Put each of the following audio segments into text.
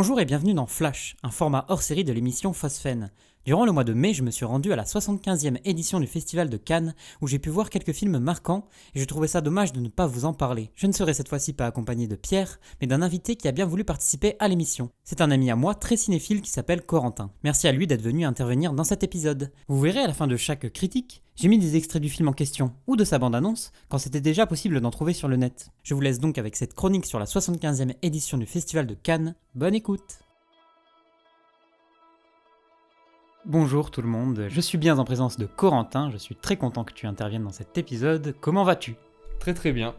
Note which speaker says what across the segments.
Speaker 1: Bonjour et bienvenue dans Flash, un format hors-série de l'émission Phosphène. Durant le mois de mai, je me suis rendu à la 75e édition du Festival de Cannes, où j'ai pu voir quelques films marquants, et je trouvais ça dommage de ne pas vous en parler. Je ne serai cette fois-ci pas accompagné de Pierre, mais d'un invité qui a bien voulu participer à l'émission. C'est un ami à moi, très cinéphile, qui s'appelle Corentin. Merci à lui d'être venu intervenir dans cet épisode. Vous verrez à la fin de chaque critique, j'ai mis des extraits du film en question, ou de sa bande-annonce, quand c'était déjà possible d'en trouver sur le net. Je vous laisse donc avec cette chronique sur la 75e édition du Festival de Cannes. Bonne écoute! Bonjour tout le monde, je suis bien en présence de Corentin, je suis très content que tu interviennes dans cet épisode. Comment vas-tu ?
Speaker 2: Très très bien.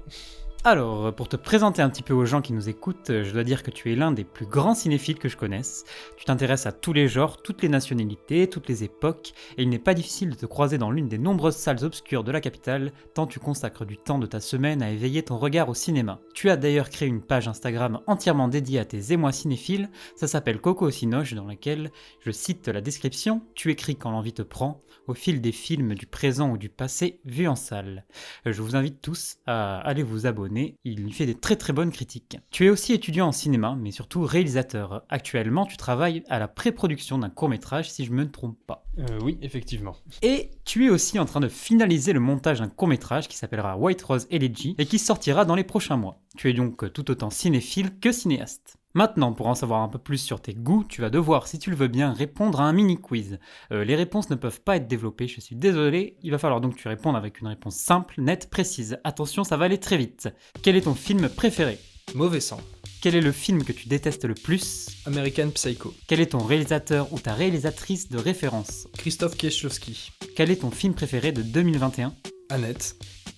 Speaker 1: Alors, pour te présenter un petit peu aux gens qui nous écoutent, je dois dire que tu es l'un des plus grands cinéphiles que je connaisse. Tu t'intéresses à tous les genres, toutes les nationalités, toutes les époques, et il n'est pas difficile de te croiser dans l'une des nombreuses salles obscures de la capitale, tant tu consacres du temps de ta semaine à éveiller ton regard au cinéma. Tu as d'ailleurs créé une page Instagram entièrement dédiée à tes émois cinéphiles, ça s'appelle Coco au Cinoche, dans laquelle, je cite la description, tu écris quand l'envie te prend, au fil des films du présent ou du passé vus en salle. Je vous invite tous à aller vous abonner. Il fait des très très bonnes critiques. Tu es aussi étudiant en cinéma, mais surtout réalisateur. Actuellement, tu travailles à la pré-production d'un court-métrage, si je ne me trompe pas.
Speaker 2: Oui, effectivement.
Speaker 1: Et tu es aussi en train de finaliser le montage d'un court-métrage qui s'appellera White Rose Elegy et qui sortira dans les prochains mois. Tu es donc tout autant cinéphile que cinéaste. Maintenant, pour en savoir un peu plus sur tes goûts, tu vas devoir, si tu le veux bien, répondre à un mini-quiz. Les réponses ne peuvent pas être développées, je suis désolé, il va falloir donc que tu répondes avec une réponse simple, nette, précise. Attention, ça va aller très vite. Quel est ton film préféré ?
Speaker 2: Mauvais sang.
Speaker 1: Quel est le film que tu détestes le plus ?
Speaker 2: American Psycho.
Speaker 1: Quel est ton réalisateur ou ta réalisatrice de référence ?
Speaker 2: Christophe Kieślowski.
Speaker 1: Quel est ton film préféré de 2021 ?
Speaker 2: Annette.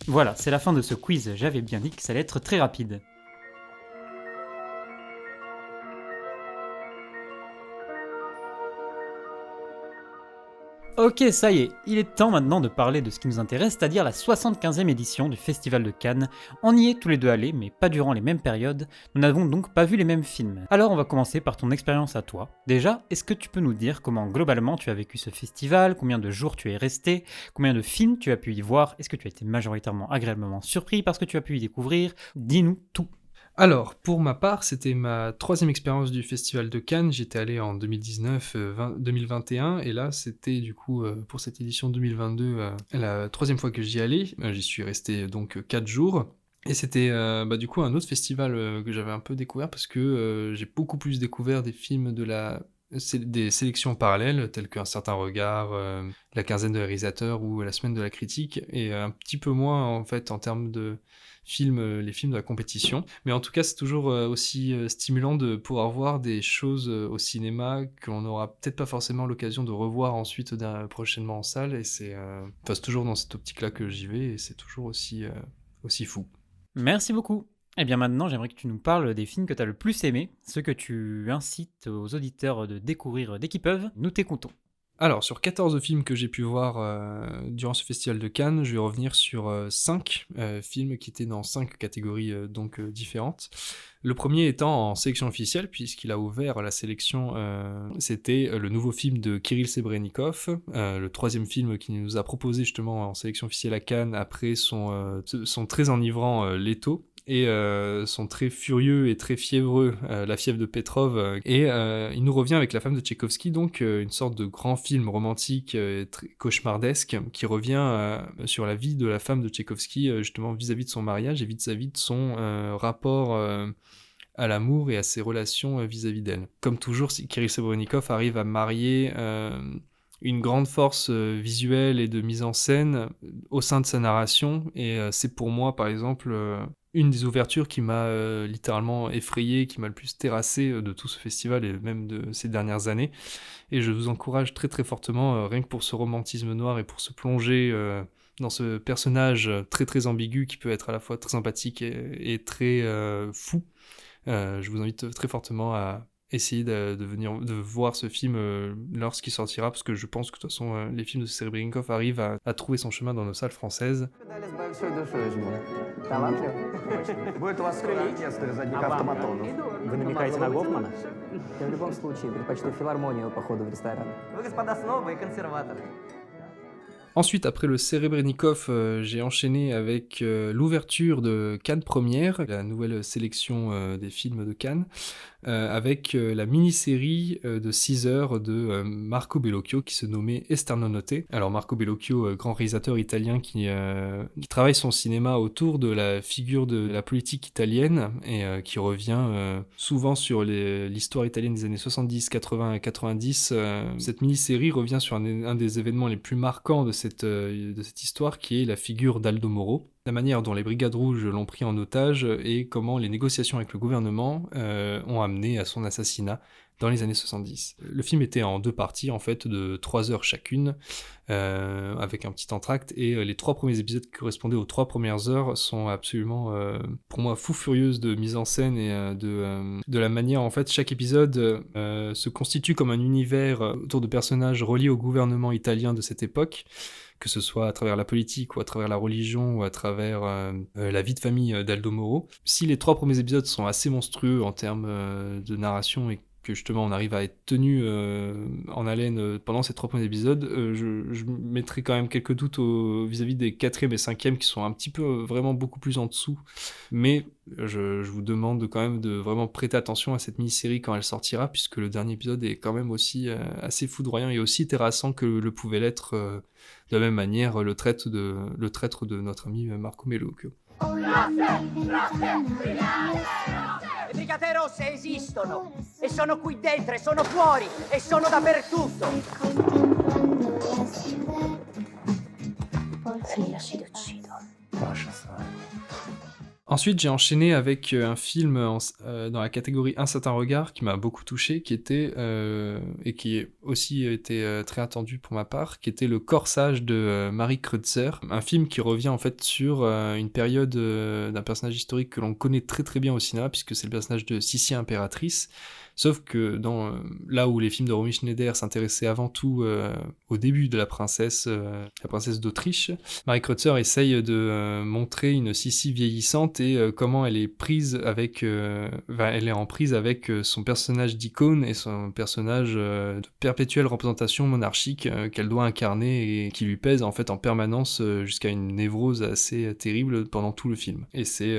Speaker 1: Voilà, c'est la fin de ce quiz, j'avais bien dit que ça allait être très rapide. Ok, ça y est, il est temps maintenant de parler de ce qui nous intéresse, c'est-à-dire la 75e édition du Festival de Cannes. On y est tous les deux allés, mais pas durant les mêmes périodes, nous n'avons donc pas vu les mêmes films. Alors on va commencer par ton expérience à toi. Déjà, est-ce que tu peux nous dire comment globalement tu as vécu ce festival, combien de jours tu es resté, combien de films tu as pu y voir, est-ce que tu as été majoritairement agréablement surpris par ce que tu as pu y découvrir ? Dis-nous tout.
Speaker 2: Alors, pour ma part, c'était ma 3e expérience du Festival de Cannes. J'étais allé en 2019-2021, et là, c'était du coup, pour cette édition 2022, la 3e fois que j'y allais. J'y suis resté donc 4 jours. Et c'était du coup un autre festival que j'avais un peu découvert, parce que j'ai beaucoup plus découvert des films des sélections parallèles, telles qu'un certain regard, la quinzaine de réalisateurs ou la semaine de la critique, et un petit peu moins en fait en termes de les films de la compétition. Mais en tout cas, c'est toujours aussi stimulant de pouvoir voir des choses au cinéma qu'on n'aura peut-être pas forcément l'occasion de revoir ensuite prochainement en salle, et c'est toujours dans cette optique-là que j'y vais, et c'est toujours aussi fou.
Speaker 1: Merci beaucoup. Et bien maintenant, j'aimerais que tu nous parles des films que tu as le plus aimés, ceux que tu incites aux auditeurs de découvrir dès qu'ils peuvent. Nous t'écoutons.
Speaker 2: Alors, sur 14 films que j'ai pu voir durant ce festival de Cannes, je vais revenir sur 5 films qui étaient dans 5 catégories différentes. Le premier étant en sélection officielle, puisqu'il a ouvert la sélection, c'était le nouveau film de Kirill Serebrennikov, le 3e film qu'il nous a proposé justement en sélection officielle à Cannes après son très enivrant Leto, et son très furieux et très fiévreux La fièvre de Petrov, et il nous revient avec La femme de Tchaïkovski, donc une sorte de grand film romantique très cauchemardesque qui revient sur la vie de la femme de Tchaïkovski, justement vis-à-vis de son mariage et vis-à-vis de son rapport à l'amour et à ses relations vis-à-vis d'elle. Comme toujours, Kirill Serebrennikov arrive à marier une grande force visuelle et de mise en scène au sein de sa narration, et c'est pour moi par exemple une des ouvertures qui m'a littéralement effrayé, qui m'a le plus terrassé de tout ce festival et même de ces dernières années. Et je vous encourage très très fortement, rien que pour ce romantisme noir et pour se plonger dans ce personnage très très ambigu qui peut être à la fois très sympathique et très fou. Je vous invite très fortement à essayer de voir ce film lorsqu'il sortira, parce que je pense que de toute façon les films de Serebrennikov arrivent à trouver son chemin dans nos salles françaises.
Speaker 3: Будет у вас оркестр из одних автоматонов.
Speaker 4: Вы намекаете на Гофмана? Я в любом случае предпочту филармонию походу в ресторан.
Speaker 3: Вы, господа, снобы и консерваторы.
Speaker 2: Ensuite, après le Serebrennikov, j'ai enchaîné avec l'ouverture de Cannes Première, la nouvelle sélection des films de Cannes. avec la mini-série de 6 heures de Marco Bellocchio qui se nommait Esterno Notte. Alors Marco Bellocchio, grand réalisateur italien qui travaille son cinéma autour de la figure de la politique italienne et qui revient souvent sur l'histoire italienne des années 70, 80 et 90. Cette mini-série revient sur un des événements les plus marquants de cette histoire, qui est la figure d'Aldo Moro, la manière dont les Brigades Rouges l'ont pris en otage et comment les négociations avec le gouvernement ont amené à son assassinat dans les années 70. Le film était en 2 parties, en fait, de 3 heures chacune, avec un petit entracte, et les 3 premiers épisodes qui correspondaient aux 3 premières heures sont absolument, pour moi, fou furieuses de mise en scène et de la manière, en fait, chaque épisode se constitue comme un univers autour de personnages reliés au gouvernement italien de cette époque, que ce soit à travers la politique ou à travers la religion ou à travers la vie de famille d'Aldo Moro. Si les 3 premiers épisodes sont assez monstrueux en termes de narration et que justement on arrive à être tenu en haleine pendant ces 3 premiers épisodes, je mettrai quand même quelques doutes vis-à-vis des 4e et 5e qui sont un petit peu vraiment beaucoup plus en dessous, mais je vous demande quand même de vraiment prêter attention à cette mini-série quand elle sortira, puisque le dernier épisode est quand même aussi assez foudroyant et aussi terrassant que le pouvait l'être de la même manière le traître de notre ami Marco Bellocchio.
Speaker 5: Le brigate rosse esistono e sono qui dentro e sono fuori e sono dappertutto.
Speaker 6: Se mi lasci ti uccido.
Speaker 3: Lascia stare.
Speaker 2: Ensuite, j'ai enchaîné avec un film dans la catégorie Un certain regard qui m'a beaucoup touché, qui était, et qui a aussi été très attendu pour ma part, qui était Le Corsage de Marie Kreutzer, un film qui revient en fait sur une période d'un personnage historique que l'on connaît très très bien au cinéma, puisque c'est le personnage de Sissi impératrice. Sauf que là où les films de Romy Schneider s'intéressaient avant tout au début de la princesse d'Autriche, Marie Kreutzer essaye de montrer une Sissi vieillissante et comment elle est elle est en prise avec son personnage d'icône et son personnage de perpétuelle représentation monarchique qu'elle doit incarner et qui lui pèse en fait en permanence jusqu'à une névrose assez terrible pendant tout le film. Et c'est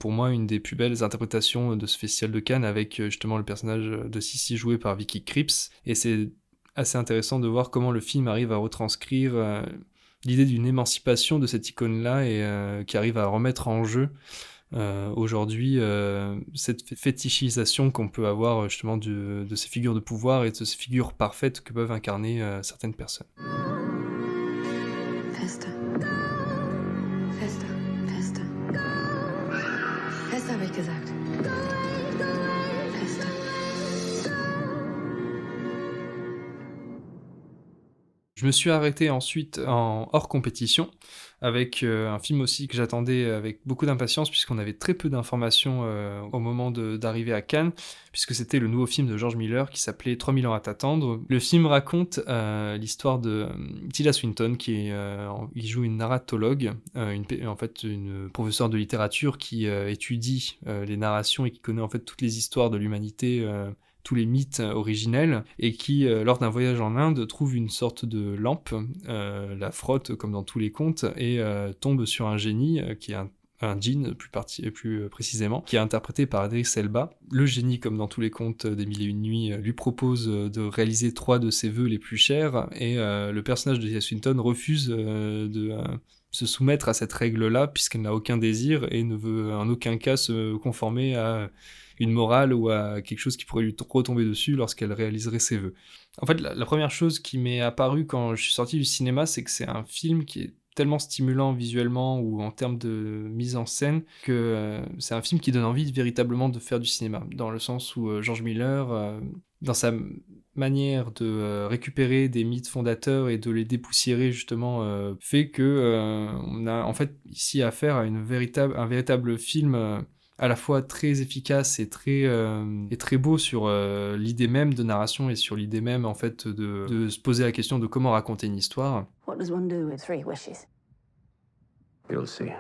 Speaker 2: pour moi une des plus belles interprétations de ce festival de Cannes, avec justement le personnage de Sissi joué par Vicky Krieps, et c'est assez intéressant de voir comment le film arrive à retranscrire l'idée d'une émancipation de cette icône-là et qui arrive à remettre en jeu aujourd'hui cette fétichisation qu'on peut avoir justement de ces figures de pouvoir et de ces figures parfaites que peuvent incarner certaines personnes.
Speaker 6: Festa. Festa. Festa. Festa habe ich gesagt. Festa.
Speaker 2: Je me suis arrêté ensuite en hors compétition avec un film aussi que j'attendais avec beaucoup d'impatience, puisqu'on avait très peu d'informations au moment d'arriver à Cannes, puisque c'était le nouveau film de George Miller qui s'appelait 3000 ans à t'attendre. Le film raconte l'histoire de Tilda Swinton qui joue une narratologue, une professeure de littérature qui étudie les narrations et qui connaît en fait toutes les histoires de l'humanité, tous les mythes originels, et qui, lors d'un voyage en Inde, trouve une sorte de lampe, la frotte comme dans tous les contes, et tombe sur un génie qui est un djinn plus précisément, qui est interprété par Idris Elba. Le génie, comme dans tous les contes des Mille et Une Nuits, lui propose de réaliser 3 de ses vœux les plus chers, et le personnage de Tilda Swinton refuse de se soumettre à cette règle-là, puisqu'elle n'a aucun désir et ne veut en aucun cas se conformer à une morale ou à quelque chose qui pourrait lui retomber dessus lorsqu'elle réaliserait ses vœux. En fait, la première chose qui m'est apparue quand je suis sorti du cinéma, c'est que c'est un film qui est tellement stimulant visuellement ou en termes de mise en scène que c'est un film qui donne envie véritablement de faire du cinéma, dans le sens où George Miller, dans sa manière de récupérer des mythes fondateurs et de les dépoussiérer justement, fait que on a en fait ici affaire à un véritable film à la fois très efficace et très beau sur l'idée même de narration et sur l'idée même en fait de se poser la question de comment raconter une histoire.
Speaker 6: What does one do with 3 wishes?
Speaker 3: You'll see.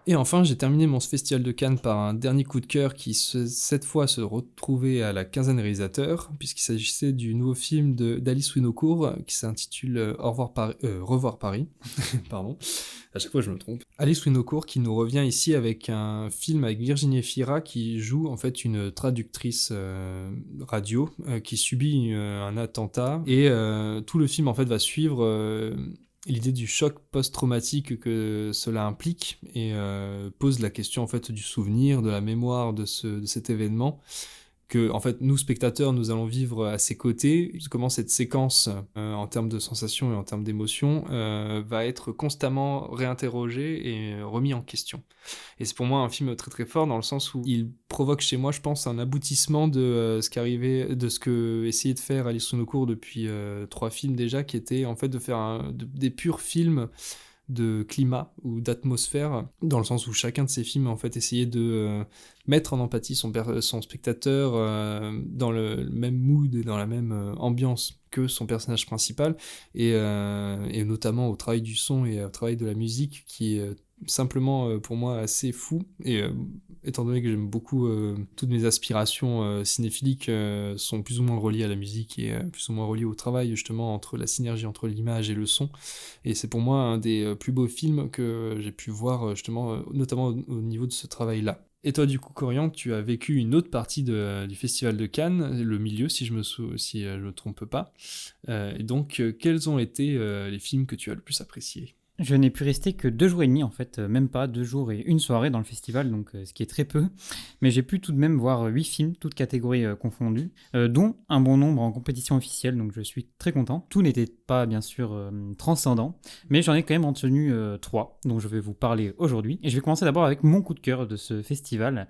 Speaker 2: Et enfin, j'ai terminé mon festival de Cannes par un dernier coup de cœur qui, cette fois, se retrouvait à la quinzaine réalisateur, puisqu'il s'agissait du nouveau film d'Alice Winocourt qui s'intitule Revoir Paris. Pardon, à chaque fois je me trompe. Alice Winocourt qui nous revient ici avec un film avec Virginie Efira qui joue en fait une traductrice radio qui subit un attentat. Et tout le film en fait va suivre l'idée du choc post-traumatique que cela implique et pose la question en fait du souvenir, de la mémoire de cet événement que en fait nous spectateurs nous allons vivre à ses côtés. Comment cette séquence en termes de sensations et en termes d'émotions va être constamment réinterrogée et remis en question. Et c'est pour moi un film très très fort dans le sens où il provoque chez moi, je pense, un aboutissement de ce que essayait de faire Alice Winocourt depuis 3 films déjà, qui était en fait de faire des purs films de climat ou d'atmosphère, dans le sens où chacun de ces films en fait essayait de mettre en empathie son spectateur dans le même mood et dans la même ambiance que son personnage principal, et notamment au travail du son et au travail de la musique qui est simplement pour moi assez fou. Et étant donné que j'aime beaucoup toutes mes aspirations cinéphiliques sont plus ou moins reliées à la musique et plus ou moins reliées au travail justement entre la synergie entre l'image et le son, et c'est pour moi un des plus beaux films que j'ai pu voir justement notamment au niveau de ce travail là. Et toi, du coup, Corian, tu as vécu une autre partie du Festival de Cannes, le milieu, si je me trompe pas. Et donc, quels ont été les films que tu as le plus appréciés ?
Speaker 1: Je n'ai pu rester que 2 jours et demi, en fait, même pas 2 jours et une soirée dans le festival, donc ce qui est très peu. Mais j'ai pu tout de même voir 8 films, toutes catégories confondues, dont un bon nombre en compétition officielle, donc je suis très content. Tout n'était pas, bien sûr, transcendant, mais j'en ai quand même retenu 3, dont je vais vous parler aujourd'hui. Et je vais commencer d'abord avec mon coup de cœur de ce festival,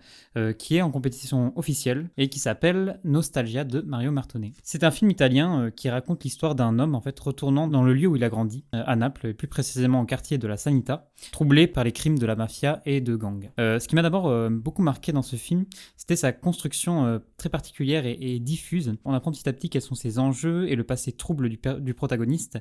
Speaker 1: qui est en compétition officielle, et qui s'appelle Nostalgia de Mario Martone. C'est un film italien qui raconte l'histoire d'un homme, en fait, retournant dans le lieu où il a grandi, à Naples, et plus précisément en quartier de la Sanità, troublé par les crimes de la mafia et de gangs. Ce qui m'a d'abord beaucoup marqué dans ce film, c'était sa construction très particulière et diffuse. On apprend petit à petit quels sont ses enjeux et le passé trouble du protagoniste.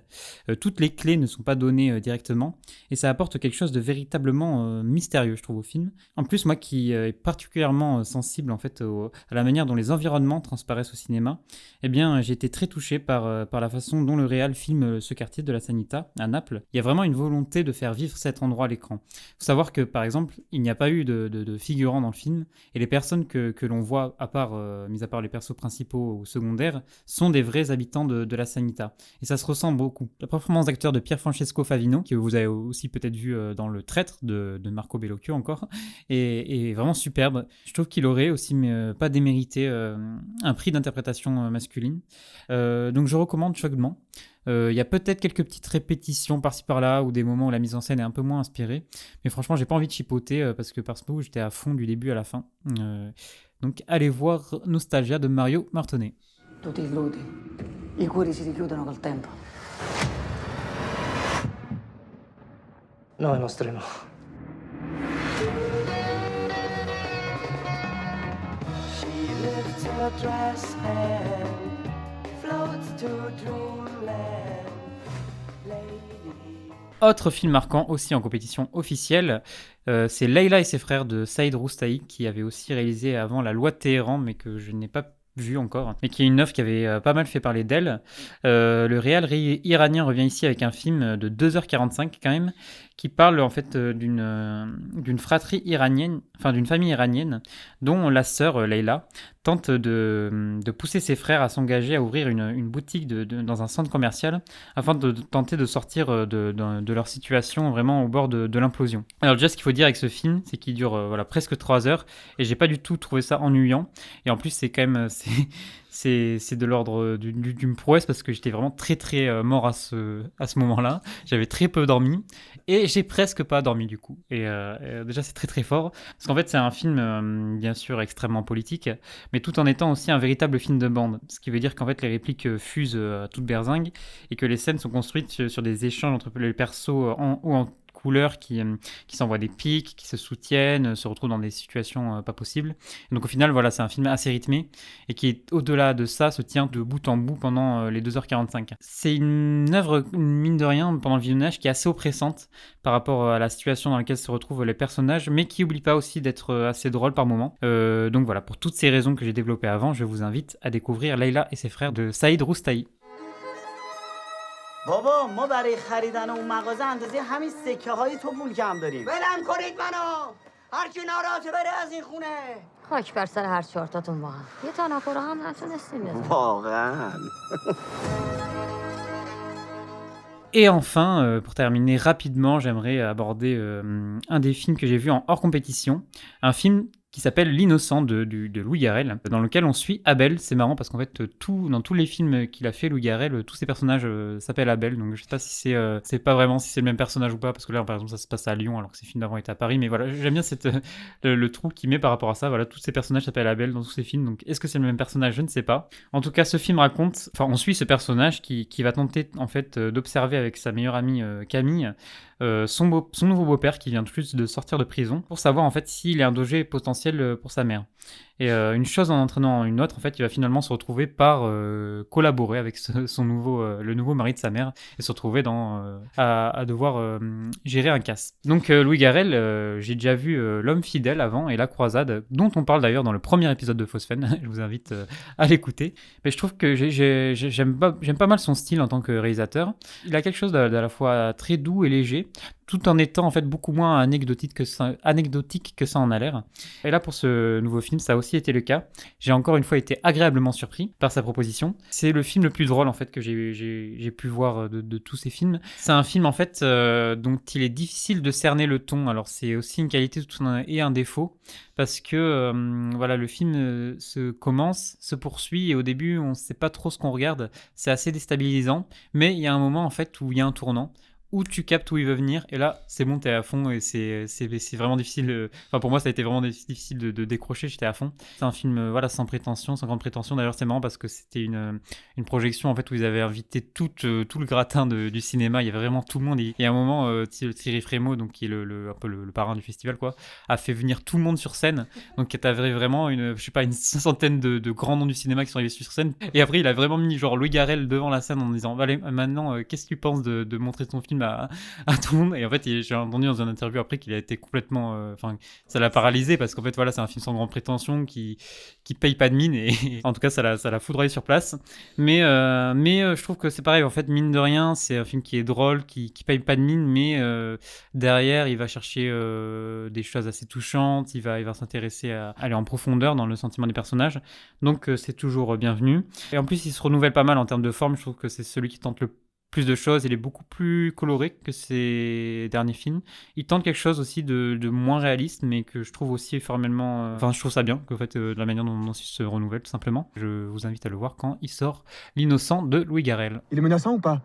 Speaker 1: Toutes les clés ne sont pas données directement, et ça apporte quelque chose de véritablement mystérieux, je trouve, au film. En plus, moi qui est particulièrement sensible en fait à la manière dont les environnements transparaissent au cinéma, eh bien j'ai été très touché par la façon dont le réal filme ce quartier de la Sanità à Naples. Il y a vraiment une volonté de faire vivre cet endroit à l'écran. Il faut savoir que, par exemple, il n'y a pas eu de figurants dans le film, et les personnes que l'on voit, mis à part les persos principaux ou secondaires, sont des vrais habitants de la Sanità. Et ça se ressent beaucoup. La performance d'acteur de Pier Francesco Favino, que vous avez aussi peut-être vu dans Le Traître de Marco Bellocchio encore, est vraiment superbe. Je trouve qu'il aurait aussi, mais pas démérité, un prix d'interprétation masculine. Donc je recommande chaudement. Il y a peut-être quelques petites répétitions par-ci par-là ou des moments où la mise en scène est un peu moins inspirée, mais franchement j'ai pas envie de chipoter parce que par ce moment j'étais à fond du début à la fin. Donc allez voir Nostalgia de Mario Martone.
Speaker 4: Tu ti illudi. I cuori si richiudono col tempo.
Speaker 7: No, i nostri no. She lifts her dress and floats to dreamland. Lady.
Speaker 1: Autre film marquant aussi en compétition officielle, c'est Leila et ses frères de Saïd Roustahi, qui avait aussi réalisé avant La Loi de Téhéran, mais que je n'ai pas vu encore, mais qui est une œuvre qui avait pas mal fait parler d'elle. Le réal iranien revient ici avec un film de 2h45 quand même, qui parle en fait d'une fratrie iranienne, enfin d'une famille iranienne, dont la sœur Leila tente de pousser ses frères à s'engager à ouvrir une boutique dans un centre commercial afin de tenter de sortir de leur situation vraiment au bord de l'implosion. Alors déjà, ce qu'il faut dire avec ce film, c'est qu'il dure presque 3 heures, et j'ai pas du tout trouvé ça ennuyant, et en plus c'est quand même c'est de l'ordre d'une prouesse, parce que j'étais vraiment très très mort à ce moment-là. J'avais très peu dormi et j'ai presque pas dormi du coup. Et déjà c'est très très fort, parce qu'en fait c'est un film bien sûr extrêmement politique, mais tout en étant aussi un véritable film de bande. Ce qui veut dire qu'en fait les répliques fusent à toute berzingue, et que les scènes sont construites sur des échanges entre les persos ou en couleurs, qui s'envoient des pics, qui se soutiennent, se retrouvent dans des situations pas possibles. Et donc au final, voilà, c'est un film assez rythmé et qui, au-delà de ça, se tient de bout en bout pendant les 2h45. C'est une œuvre, mine de rien, pendant le visionnage, qui est assez oppressante par rapport à la situation dans laquelle se retrouvent les personnages, mais qui n'oublie pas aussi d'être assez drôle par moments. Donc voilà, pour toutes ces raisons que j'ai développées avant, je vous invite à découvrir Leila et ses frères de Saïd Roustahi.
Speaker 5: بابا ما برای خریدن اون مغازه اندازه همین سکه های تو پول کم داریم ولم کنید منو هر کی ناراحته بره از این خونه
Speaker 6: خاک بر سر هر چهارتاتون واقعا یه تناکر هم نتونستیم بزنیم
Speaker 5: واقعا
Speaker 1: Et enfin, pour terminer rapidement, j'aimerais aborder un des films que j'ai vu en hors compétition, un film qui s'appelle L'Innocent de Louis Garrel, dans lequel on suit Abel. C'est marrant parce qu'en fait, dans tous les films qu'il a fait, Louis Garrel, tous ses personnages s'appellent Abel, donc je sais pas si c'est pas vraiment si c'est le même personnage ou pas, parce que là, par exemple, ça se passe à Lyon, alors que ces films d'avant étaient à Paris, mais voilà, j'aime bien le trou qu'il met par rapport à ça. Voilà, tous ces personnages s'appellent Abel dans tous ces films, donc est-ce que c'est le même personnage? Je ne sais pas. En tout cas, ce film raconte, enfin, on suit ce personnage qui va tenter en fait d'observer avec sa meilleure amie Camille son nouveau beau-père qui vient tout juste de sortir de prison pour savoir en fait s'il est un danger potentiel pour sa mère. Et une chose en entraînant une autre, en fait, il va finalement se retrouver par collaborer avec le nouveau mari de sa mère et se retrouver à devoir gérer un casse. Donc Louis Garrel, j'ai déjà vu L'Homme fidèle avant et La Croisade, dont on parle d'ailleurs dans le premier épisode de Phosphène. Je vous invite à l'écouter. Mais je trouve que j'aime pas mal son style en tant que réalisateur. Il a quelque chose d'à la fois très doux et léger, tout en étant en fait beaucoup moins anecdotique que ça en a l'air. Et là, pour ce nouveau film, ça a aussi été le cas. J'ai encore une fois été agréablement surpris par sa proposition. C'est le film le plus drôle en fait que j'ai pu voir de tous ces films. C'est un film en fait dont il est difficile de cerner le ton. Alors c'est aussi une qualité et un défaut parce que voilà, le film commence, se poursuit et au début on ne sait pas trop ce qu'on regarde. C'est assez déstabilisant, mais il y a un moment en fait où il y a un tournant, où tu captes où il veut venir, et là, c'est bon, t'es à fond, et c'est vraiment difficile. Enfin, pour moi, ça a été vraiment difficile de décrocher, j'étais à fond. C'est un film, voilà, sans prétention, sans grande prétention. D'ailleurs, c'est marrant parce que c'était une projection, en fait, où ils avaient invité tout le gratin du cinéma. Il y avait vraiment tout le monde. Et à un moment, Thierry Frémaux, donc, qui est un peu le parrain du festival, quoi, a fait venir tout le monde sur scène. Donc, t'avais vraiment une centaine de grands noms du cinéma qui sont arrivés sur scène. Et après, il a vraiment mis, genre, Louis Garrel devant la scène en disant, allez, maintenant, qu'est-ce que tu penses de montrer ton film à tout le monde? Et en fait, j'ai entendu dans une interview après qu'il a été complètement, ça l'a paralysé parce qu'en fait, voilà, c'est un film sans grande prétention qui paye pas de mine et en tout cas, ça l'a foudroyé sur place. Mais je trouve que c'est pareil. En fait, mine de rien, c'est un film qui est drôle, qui paye pas de mine, mais derrière, il va chercher des choses assez touchantes. Il va s'intéresser à aller en profondeur dans le sentiment des personnages. Donc, c'est toujours bienvenu. Et en plus, il se renouvelle pas mal en termes de forme. Je trouve que c'est celui qui tente le plus de choses, il est beaucoup plus coloré que ses derniers films. Il tente quelque chose aussi de moins réaliste, mais que je trouve aussi formellement... je trouve ça bien, qu'en fait, de la manière dont il se renouvelle, tout simplement. Je vous invite à le voir quand il sort L'Innocent de Louis Garrel.
Speaker 8: Il est menaçant ou pas?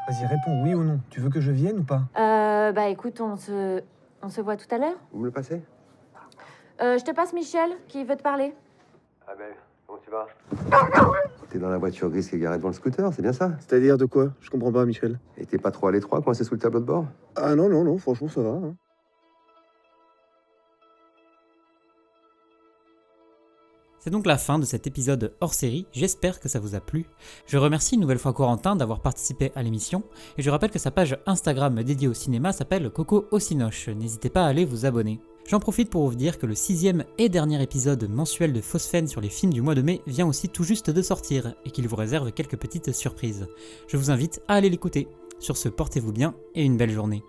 Speaker 8: Vas-y, réponds oui ou non. Tu veux que je vienne ou pas?
Speaker 6: Bah écoute, on se voit tout à l'heure.
Speaker 3: Vous me le passez?
Speaker 6: Je te passe Michel, qui veut te parler.
Speaker 3: Ah ben, comment tu vas? T'es dans la voiture grise qui est garée devant le scooter, c'est bien ça?
Speaker 8: C'est-à-dire de quoi? Je comprends pas, Michel.
Speaker 3: Et t'es pas trop à l'étroit, coincé sous le tableau de bord?
Speaker 8: Ah non, franchement, ça va. Hein.
Speaker 1: C'est donc la fin de cet épisode hors série, j'espère que ça vous a plu. Je remercie une nouvelle fois Corentin d'avoir participé à l'émission, et je rappelle que sa page Instagram dédiée au cinéma s'appelle Coco au Cinoche, n'hésitez pas à aller vous abonner. J'en profite pour vous dire que le 6e et dernier épisode mensuel de Phosphène sur les films du mois de mai vient aussi tout juste de sortir, et qu'il vous réserve quelques petites surprises. Je vous invite à aller l'écouter. Sur ce, portez-vous bien, et une belle journée.